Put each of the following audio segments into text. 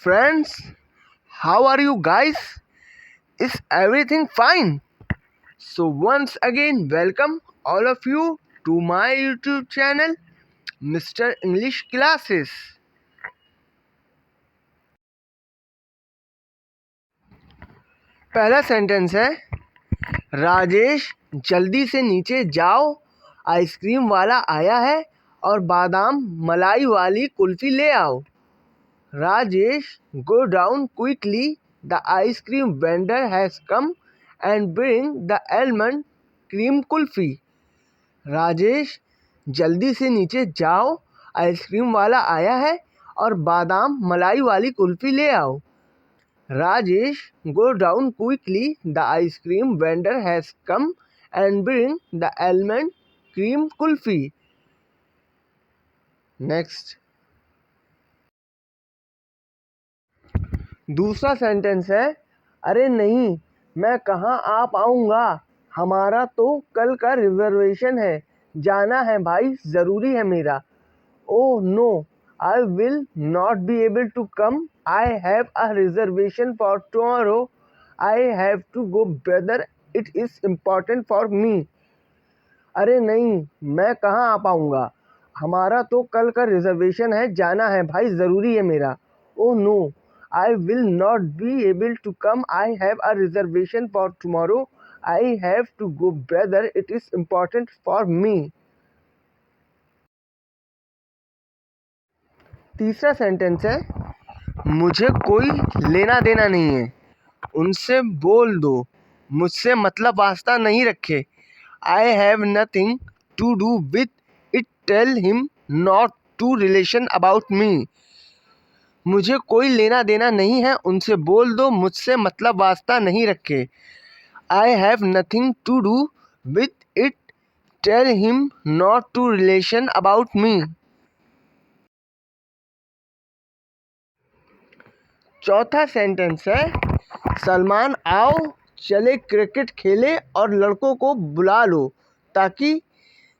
friends, how are you guys? Is everything fine? So once again, welcome all of you to my YouTube channel, Mr. English Classes. पहला sentence है, राजेश जल्दी से नीचे जाओ, ice cream वाला आया है और बादाम मलाई वाली कुल्फी ले आओ. Rajesh, go down quickly. The ice cream vendor has come and bring the almond cream kulfi. Rajesh, जल्दी से नीचे जाओ, आइसक्रीम वाला आया है और बादाम मलाई वाली कुल्फी ले आओ. Rajesh, go down quickly. The ice cream vendor has come and bring the almond cream kulfi. Next. दूसरा सेंटेंस है, अरे नहीं, मैं कहाँ आ पाऊँगा, हमारा तो कल का रिजर्वेशन है, जाना है भाई, ज़रूरी है मेरा. Oh no, I will not be able to come, I have a reservation for tomorrow, I have to go brother, it is important for me. अरे नहीं, मैं कहाँ आ पाऊँगा, हमारा तो कल का रिजर्वेशन है, जाना है भाई, ज़रूरी है मेरा. Oh no, I will not be able to come. I have a reservation for tomorrow. I have to go, brother. It is important for me. तीसरा सेंटेंस है, मुझे कोई लेना देना नहीं है, उनसे बोल दो, मुझसे मतलब वास्ता नहीं रखे. I have nothing to do with it. Tell him not to relation about me. मुझे कोई लेना देना नहीं है, उनसे बोल दो, मुझसे मतलब वास्ता नहीं रखे. I have nothing to do with it. Tell him not to relation about me. चौथा सेंटेंस है, सलमान आओ, चले क्रिकेट खेले और लड़कों को बुला लो ताकि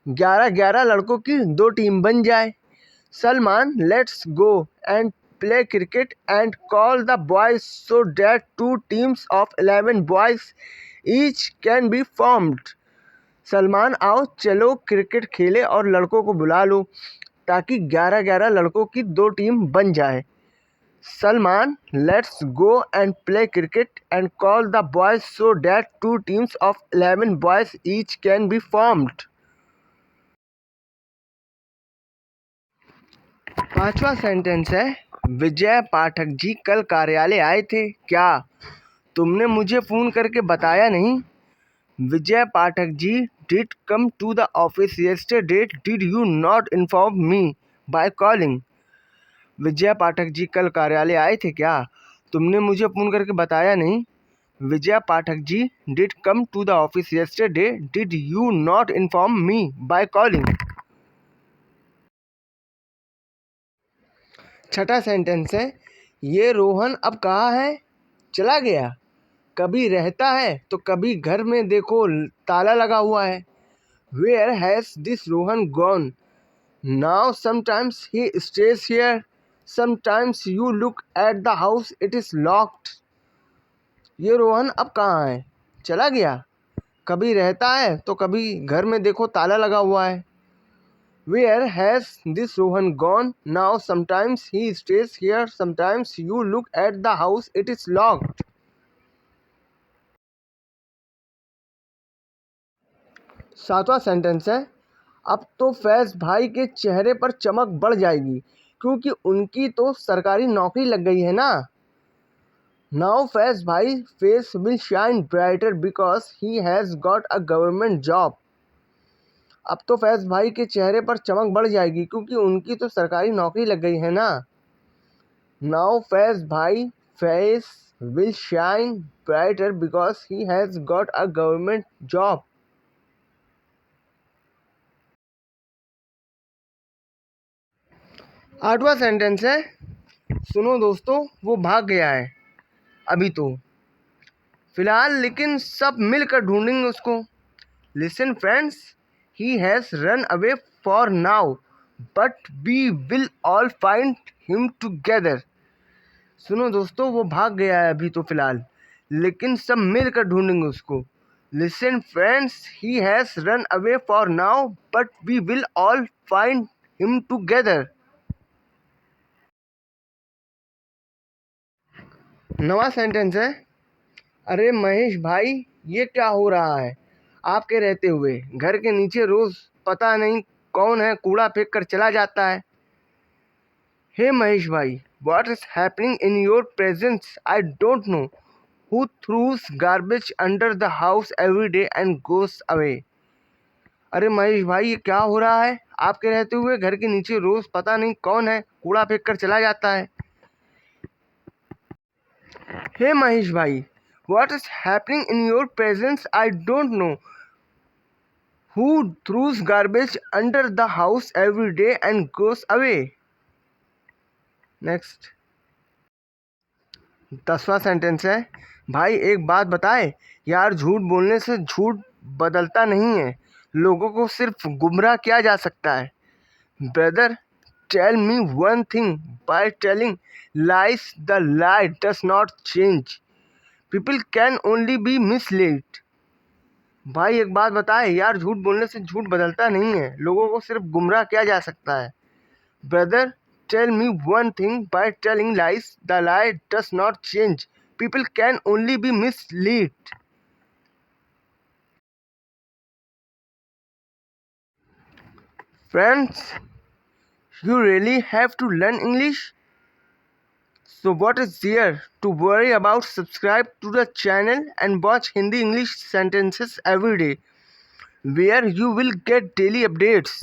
11-11 लड़कों की 2 टीम बन जाए. Salman, let's go and play cricket and call the boys so that 2 teams of 11 boys each can be formed. Salman आओ, चलो क्रिकेट खेले और लड़कों को बुला लो ताकि 11-11 लड़कों की 2 टीम बन जाए. Salman, let's go and play cricket and call the boys so that 2 teams of 11 boys each can be formed. पांचवा सेंटेंस है, विजय पाठक जी कल कार्यालय आए थे क्या, तुमने मुझे फ़ोन करके बताया नहीं. Vijay Pathak ji did come to the office yesterday. Did you not inform me by calling. Vijay Pathak ji कल कार्यालय आए थे क्या, तुमने मुझे फ़ोन करके बताया नहीं. Vijay Pathak ji did come to the office yesterday. Did you not inform me by calling. छठा सेंटेंस है, ये रोहन अब कहाँ है, चला गया, कभी रहता है तो कभी घर में देखो ताला लगा हुआ है. Where has this Rohan gone? Now sometimes he stays here, sometimes you look at the house, it is locked. ये रोहन अब कहाँ है, चला गया, कभी रहता है तो कभी घर में देखो ताला लगा हुआ है. Where has this Rohan gone? Now sometimes he stays here, sometimes you look at the house, it is locked. सातवां सेंटेंस है, अब तो फैज़ भाई के चेहरे पर चमक बढ़ जाएगी क्योंकि उनकी तो सरकारी नौकरी लग गई है ना. नाउ फैज़ भाई face will shine brighter because he has got a government job. अब तो फैज़ भाई के चेहरे पर चमक बढ़ जाएगी क्योंकि उनकी तो सरकारी नौकरी लग गई है ना. नाउ फैज़ भाई face will shine brighter because he has got a government job. आठवां सेंटेंस है, सुनो दोस्तों, वो भाग गया है अभी तो फिलहाल, लेकिन सब मिलकर ढूंढेंगे उसको. Listen friends, he has run away for now but we will all find him together. सुनो दोस्तों, वो भाग गया है अभी तो फिलहाल, लेकिन सब मिलकर ढूंढेंगे उसको। Listen friends, he has run away for now, but we will all find him together. नवा सेंटेंस है। अरे महेश भाई, ये क्या हो रहा है? आपके रहते हुए घर के नीचे रोज पता नहीं कौन है कूड़ा फेंक कर चला जाता है। हे महेश भाई, what is happening in your presence? I don't know who throws garbage under the house every day and goes away. अरे महेश भाई, ये क्या हो रहा है? आपके रहते हुए घर के नीचे रोज पता नहीं कौन है कूड़ा फेंक कर चला जाता है। हे महेश भाई, what is happening in your presence? I don't know who throws garbage under the house every day and goes away. Next 10वां सेंटेंस है। भाई एक बात बताए यार, झूठ बोलने से झूठ बदलता नहीं है, लोगों को सिर्फ गुमराह किया जा सकता है। Brother, tell me one thing, by telling lies the lie does not change, people can only be misled. भाई एक बात बताए यार, झूठ बोलने से झूठ बदलता नहीं है, लोगों को सिर्फ गुमराह किया जा सकता है। Brother, tell me one thing, by telling lies, the lie does not change. People can only be misled. Friends, you really have to learn English? So what is there to worry about? Subscribe to the channel and watch Hindi English sentences every day, where you will get daily updates.